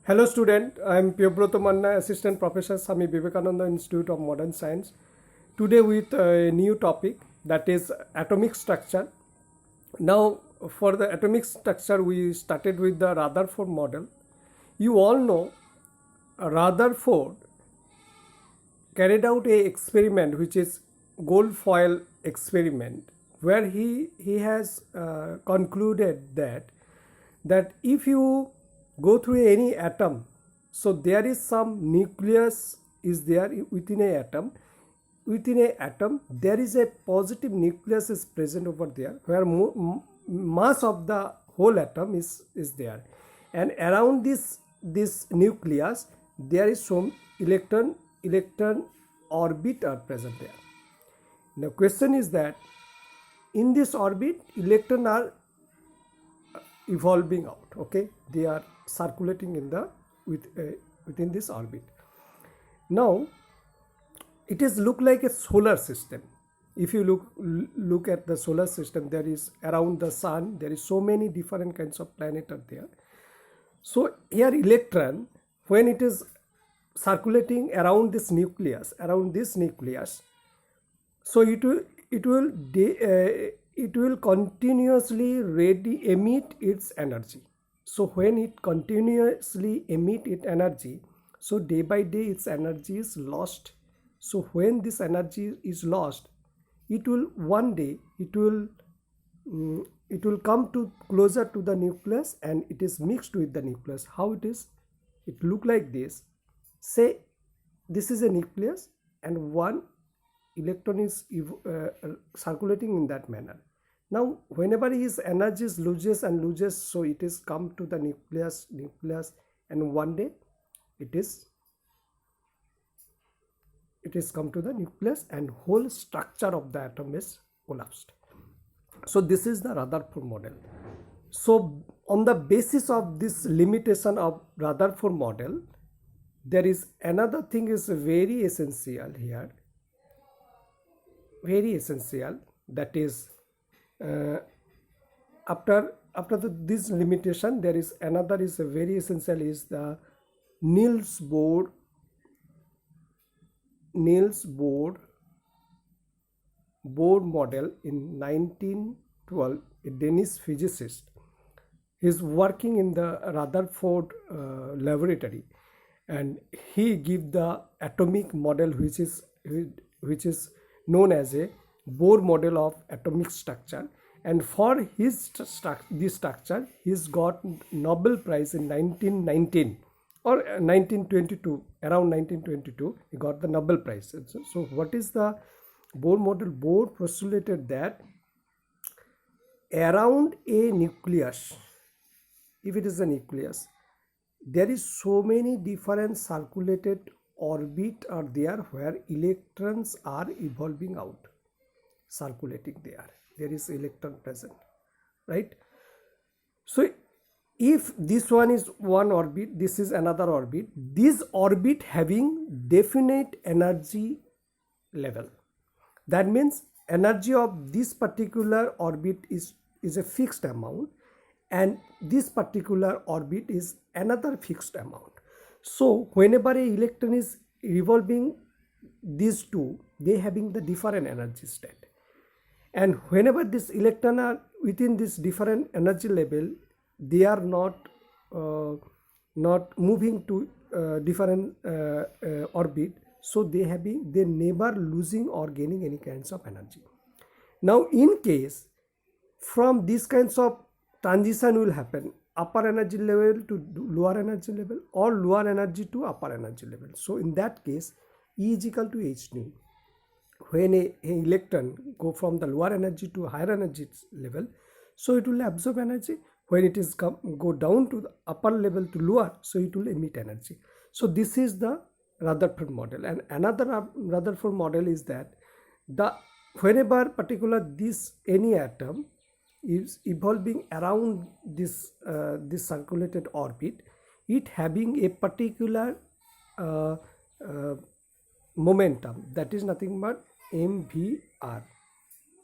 Hello student, I am Piyobrata Manna, Assistant Professor, Swami Vivekananda Institute of Modern Science. Today with a new topic, that is atomic structure. Now for the atomic structure we started with the Rutherford model. You all know Rutherford carried out a experiment which is gold foil experiment, where he has concluded that if you go through any atom, so there is some nucleus is there within a atom. Within a atom there is a positive nucleus is present over there, where mass of the whole atom is there, and around this nucleus there is some electron orbit are present there. The question is that in this orbit electron are evolving out, okay, they are circulating in the within this orbit. Now it is look like a solar system. If you look at the solar system, there is around the sun there is so many different kinds of planet are there. So here electron, when it is circulating around this nucleus, so it will continuously emit its energy. So when it continuously emit its energy, so day by day its energy is lost. So when this energy is lost, it will one day it will come to closer to the nucleus and it is mixed with the nucleus. How it is? It look like this. Say this is a nucleus and one electron is circulating in that manner. Now whenever his energy loses, so it is come to the nucleus, and one day it is come to the nucleus and whole structure of the atom is collapsed. So this is the Rutherford model. So on the basis of this limitation of Rutherford model, there is another thing is very essential here, that is after this limitation there is another is very essential, is the Niels Bohr model in 1912. A Danish physicist is working in the Rutherford laboratory, and he give the atomic model which is known as a Bohr model of atomic structure. And for this structure he's got Nobel Prize in 1919 or 1922, around 1922 he got the Nobel Prize. So what is the Bohr model? Bohr postulated that around a nucleus, if it is a nucleus, there is so many different circulated orbit are there where electrons are evolving out, circulating there is electron present, right? So if this one is one orbit, this is another orbit, this orbit having definite energy level, that means energy of this particular orbit is a fixed amount and this particular orbit is another fixed amount. So whenever a electron is revolving, these two, they having the different energy state, and whenever this electron are within this different energy level, they are not moving to different orbit, so they never losing or gaining any kinds of energy. Now in case from these kinds of transition will happen, upper energy level to lower energy level or lower energy to upper energy level. So in that case E is equal to h nu. When a electron go from the lower energy to higher energy level, so it will absorb energy. When it is go down to the upper level to lower, so it will emit energy. So this is the Rutherford model. And another Rutherford model is that whenever particular any atom is evolving around this circulated orbit, it having a particular momentum, that is nothing but mvr,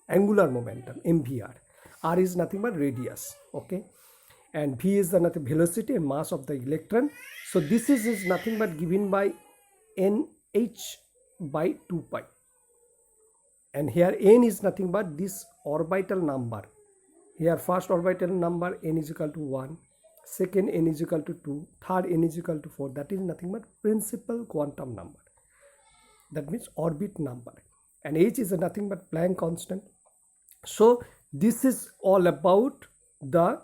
angular momentum, mvr. R is nothing but radius, okay. and v is the nothing velocity and mass of the electron. So this is nothing but given by nh by 2 pi, and here n is nothing but this orbital number. Here first orbital number n is equal to 1, second n is equal to 2, third n is equal to 4. That is nothing but principal quantum number. That means orbit number, and h is nothing but Planck constant. So this is all about the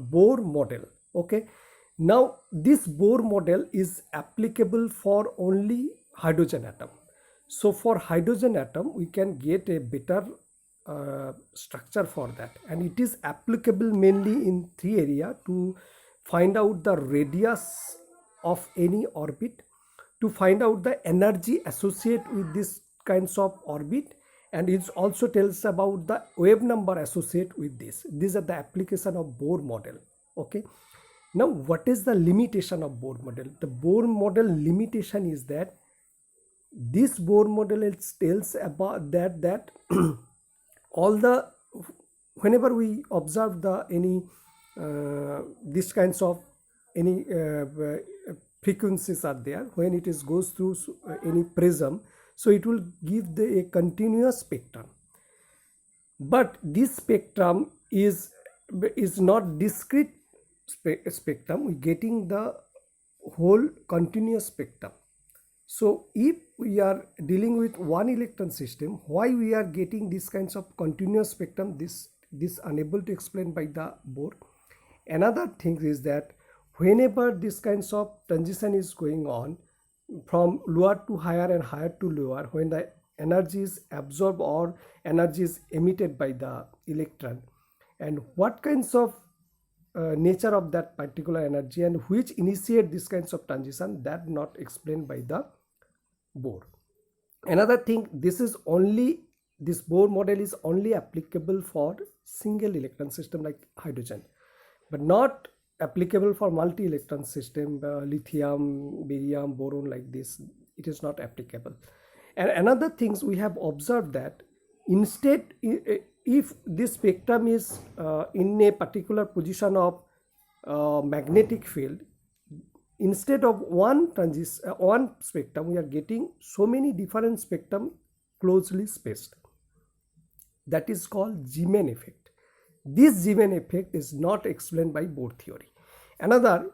Bohr model. Okay, now this Bohr model is applicable for only hydrogen atom. So for hydrogen atom we can get a better structure for that, and it is applicable mainly in 3 areas: to find out the radius of any orbit, to find out the energy associated with this kinds of orbit, and it also tells about the wave number associated with this. These are the application of Bohr model. Okay, now what is the limitation of Bohr model? The Bohr model limitation is that this Bohr model tells about that all the, whenever we observe the any this kinds of any frequencies are there, when it is goes through any prism, so it will give a continuous spectrum. But this spectrum is not discrete spectrum. We getting the whole continuous spectrum. So if we are dealing with one electron system, why we are getting these kinds of continuous spectrum, this unable to explain by the Bohr. Another thing is that whenever this kinds of transition is going on from lower to higher and higher to lower, when the energy is absorbed or energy is emitted by the electron, and what kinds of nature of that particular energy and which initiate this kinds of transition, that not explained by the Bohr. Another thing, this Bohr model is only applicable for single electron system like hydrogen, but not applicable for multi-electron system, lithium, barium, boron, like this. It is not applicable. And another things we have observed that instead, if this spectrum is in a particular position of magnetic field, instead of one spectrum, we are getting so many different spectrum closely spaced. That is called Zeeman effect. This Zeeman effect is not explained by Bohr theory. Another,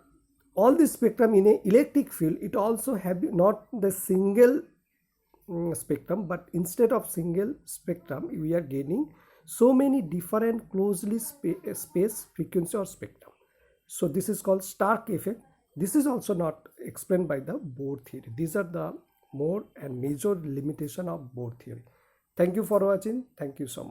all this spectrum in an electric field, it also have not the single spectrum, but instead of single spectrum, we are gaining so many different closely spaced frequency or spectrum. So this is called Stark effect. This is also not explained by the Bohr theory. These are the more and major limitation of Bohr theory. Thank you for watching. Thank you so much.